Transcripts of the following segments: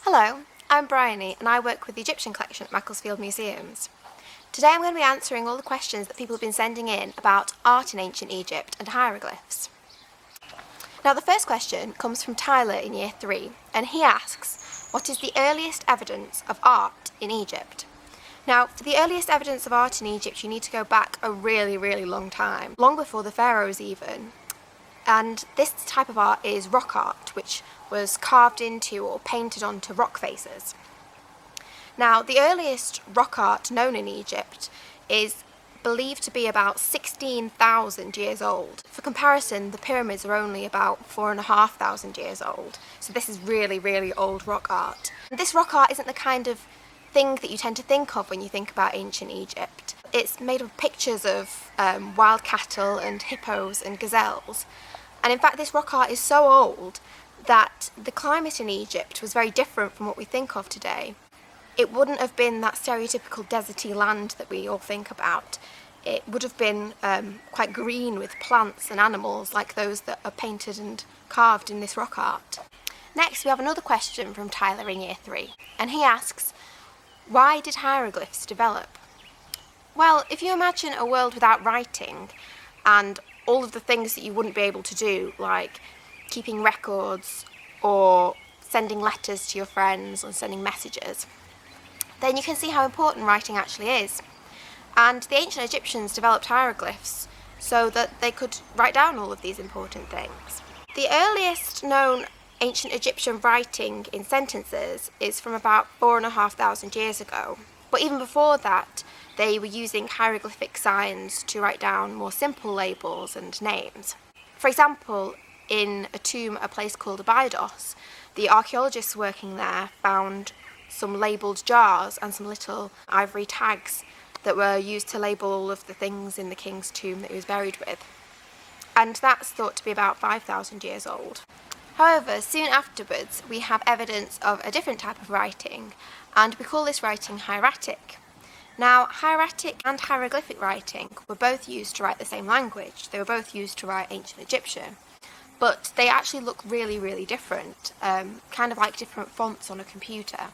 Hello, I'm Bryony and I work with the Egyptian collection at Macclesfield Museums. Today I'm going to be answering all the questions that people have been sending in about art in ancient Egypt and hieroglyphs. Now the first question comes from Tyler in Year 3 and he asks, what is the earliest evidence of art in Egypt? Now, for the earliest evidence of art in Egypt you need to go back a really long time, long before the pharaohs even. And this type of art is rock art, which was carved into or painted onto rock faces. Now, the earliest rock art known in Egypt is believed to be about 16,000 years old. For comparison, the pyramids are only about 4,500 years old. So this is really old rock art. And this rock art isn't the kind of thing that you tend to think of when you think about ancient Egypt. It's made of pictures of wild cattle and hippos and gazelles. And in fact, this rock art is so old that the climate in Egypt was very different from what we think of today. It wouldn't have been that stereotypical deserty land that we all think about. It would have been quite green with plants and animals like those that are painted and carved in this rock art. Next, we have another question from Tyler in Year 3, and he asks, why did hieroglyphs develop? Well, if you imagine a world without writing and all of the things that you wouldn't be able to do, like keeping records or sending letters to your friends and sending messages, then you can see how important writing actually is. And the ancient Egyptians developed hieroglyphs so that they could write down all of these important things. The earliest known ancient Egyptian writing in sentences is from about 4,500 years ago. But even before that, they were using hieroglyphic signs to write down more simple labels and names. For example, in a tomb at a place called Abydos, the archaeologists working there found some labelled jars and some little ivory tags that were used to label all of the things in the king's tomb that he was buried with. And that's thought to be about 5,000 years old. However, soon afterwards we have evidence of a different type of writing, and we call this writing hieratic. Now, hieratic and hieroglyphic writing were both used to write the same language. They were both used to write ancient Egyptian, but they actually look really different, kind of like different fonts on a computer.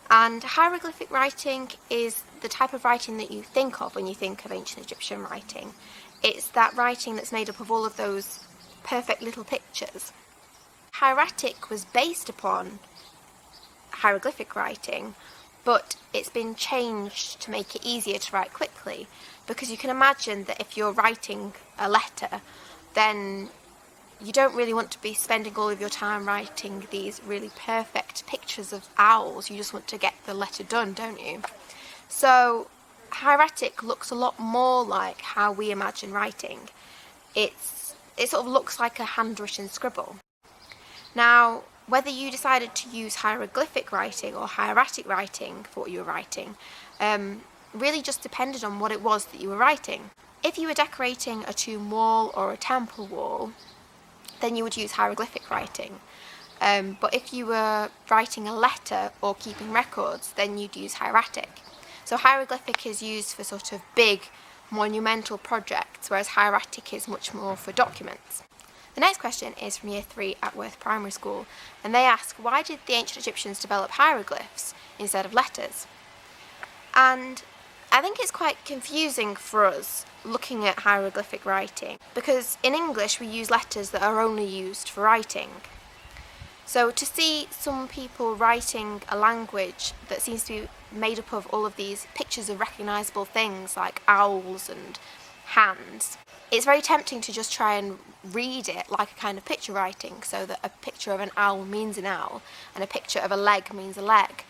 And hieroglyphic writing is the type of writing that you think of when you think of ancient Egyptian writing. It's that writing that's made up of all of those perfect little pictures. Hieratic was based upon hieroglyphic writing, but it's been changed to make it easier to write quickly, because you can imagine that if you're writing a letter, then you don't really want to be spending all of your time writing these really perfect pictures of owls. You just want to get the letter done, don't you? So hieratic looks a lot more like how we imagine writing. It sort of looks like a handwritten scribble. Now, whether you decided to use hieroglyphic writing or hieratic writing for what you were writing really just depended on what it was that you were writing. If you were decorating a tomb wall or a temple wall, then you would use hieroglyphic writing. But if you were writing a letter or keeping records, then you'd use hieratic. So hieroglyphic is used for sort of big, monumental projects, whereas hieratic is much more for documents. The next question is from Year 3 at Worth Primary School, and they ask, why did the ancient Egyptians develop hieroglyphs instead of letters? And I think it's quite confusing for us looking at hieroglyphic writing, because in English we use letters that are only used for writing. So to see some people writing a language that seems to be made up of all of these pictures of recognisable things like owls and hands, it's very tempting to just try and read it like a kind of picture writing, so that a picture of an owl means an owl and a picture of a leg means a leg.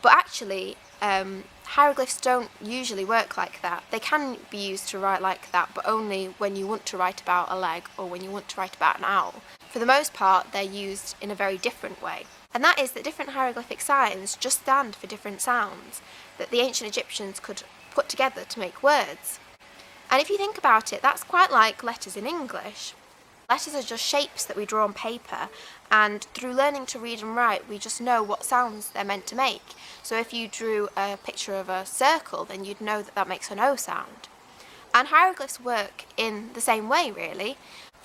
But actually, hieroglyphs don't usually work like that. They can be used to write like that, but only when you want to write about a leg or when you want to write about an owl. For the most part, they're used in a very different way. And that is that different hieroglyphic signs just stand for different sounds that the ancient Egyptians could put together to make words. And if you think about it, that's quite like letters in English. Letters are just shapes that we draw on paper, and through learning to read and write, we just know what sounds they're meant to make. So if you drew a picture of a circle, then you'd know that that makes an O sound. And hieroglyphs work in the same way, really.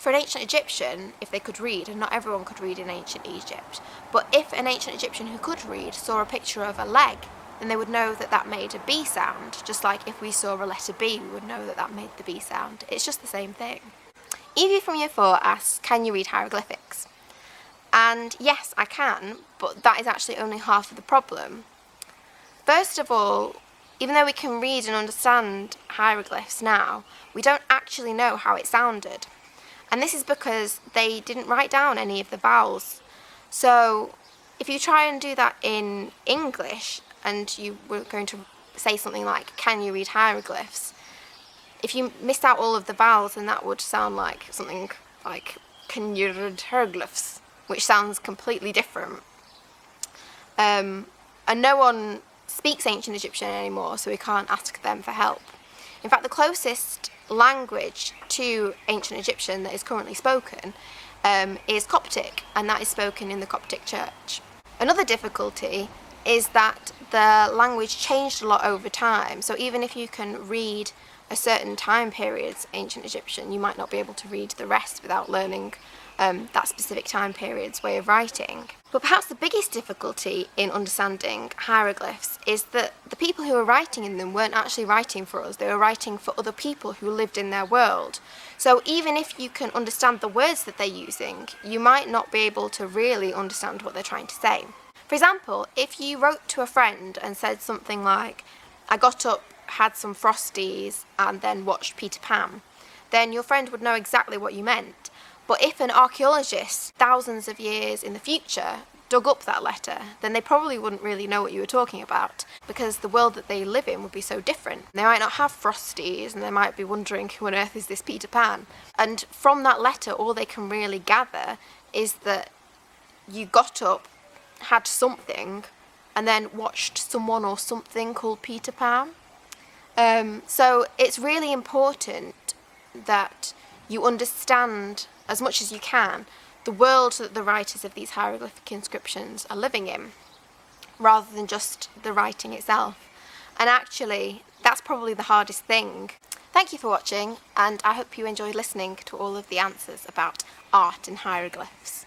For an ancient Egyptian, if they could read, and not everyone could read in ancient Egypt, but if an ancient Egyptian who could read saw a picture of a leg, then they would know that that made a B sound, just like if we saw a letter B, we would know that that made the B sound. It's just the same thing. Evie from Year 4 asks, can you read hieroglyphics? And yes, I can, but that is actually only half of the problem. First of all, even though we can read and understand hieroglyphs now, we don't actually know how it sounded. And this is because they didn't write down any of the vowels. So if you try and do that in English, and you were going to say something like, can you read hieroglyphs? If you missed out all of the vowels, then that would sound like something like, can you read hieroglyphs? Which sounds completely different. And no one speaks ancient Egyptian anymore, so we can't ask them for help. In fact, the closest language to ancient Egyptian that is currently spoken is Coptic, and that is spoken in the Coptic Church. Another difficulty is that the language changed a lot over time, so even if you can read a certain time period's ancient Egyptian, you might not be able to read the rest without learning that specific time period's way of writing. But perhaps the biggest difficulty in understanding hieroglyphs is that the people who were writing in them weren't actually writing for us, they were writing for other people who lived in their world. So even if you can understand the words that they're using, you might not be able to really understand what they're trying to say. For example, if you wrote to a friend and said something like, I got up, had some Frosties, and then watched Peter Pan, then your friend would know exactly what you meant. But if an archaeologist, thousands of years in the future, dug up that letter, then they probably wouldn't really know what you were talking about, because the world that they live in would be so different. They might not have Frosties, and they might be wondering, who on earth is this Peter Pan? And from that letter, all they can really gather is that you got up, had something, and then watched someone or something called Peter Pan. So it's really important that you understand, as much as you can, the world that the writers of these hieroglyphic inscriptions are living in, rather than just the writing itself. And actually, that's probably the hardest thing. Thank you for watching, and I hope you enjoyed listening to all of the answers about art and hieroglyphs.